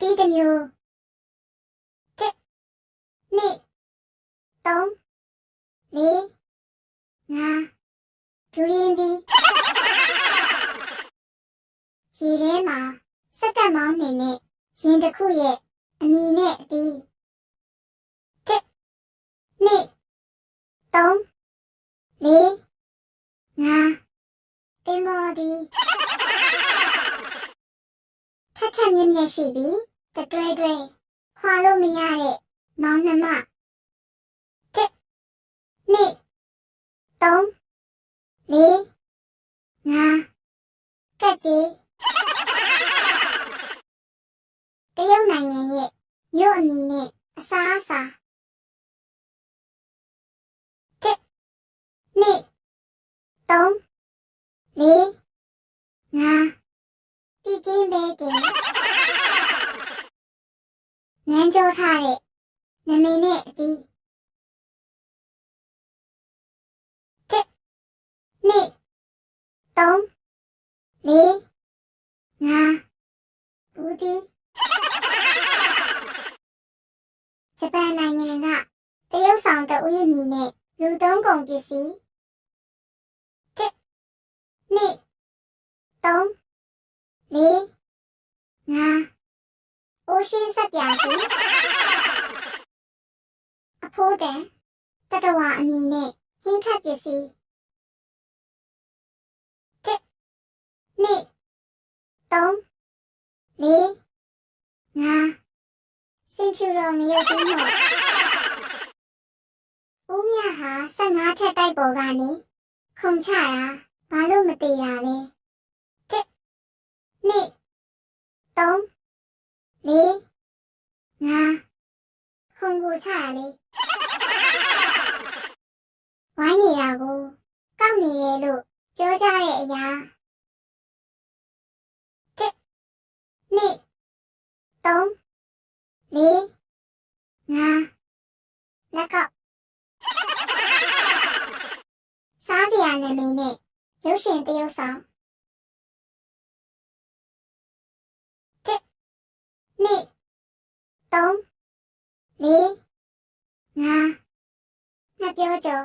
တီးတစ်မျိုးတစ်နှစ်သုံးလေးငါဒူရင်သည်ရေထဲမှာစက်တက်မောင်းနှင်နဲ့ရင်တစ်ခုရဲ့အမည်နဲ့အတီးတစ်နှစ်သုံးလေးငါသင်္ဘောသည်ထက်ထက်မြက်မြက်ရှိပြီးတတွဲတွဲခွာလို့မရတဲ့မောင်နှမတစ်နှစ်သုံးလေးငါကက်ကြီးတရုတ်နိုင်ငံရဲ့မြို့အမည်နဲ့အစားအစာတစ်နှစ်သုံးလေးငါပီကင်းဘေးကင်းငန်းကြောထားတဲ့နမည်နဲ့အတီးတစ်နှစ်သုံးလေးငါဘူးတီဂျပန်နိုင်ငံကတရုတ်ဆောင်တဦးရဲ့မည်နဲ့လူသုံးကုန်ပစ္စည်းတစ်နှစ်သုံးလေးငါအိုးရှင်းဆက်ပြစီအဖိုးတန်တတဝါအမည်နဲ့ဟင်းခတ်ပစ္စည်းတစ်နှစ်သုံးလေးငါစင်ဖြူတော်မြုပ်ပြီးတော့ဦးမြဟာ15ထက်တိုက်ပေါ်ကနေခုန်ချတာဘာလို့မတည်တာလဲတစ်နှစ်သုံးလေးငါခုန်ကိုချတာလေဝိုင်းနေတာကိုကောက်နေတယ်လို့ပြောကြတဲ့အရာတစ်နှစ်သုံးလေးငါလက်ကောက်စားစရာနာမည်နဲ့ရုပ်ရှင်တရုတ်ဆောင်တစ်နှစ်သုံးလေးငါနှစ်ပြောကျော်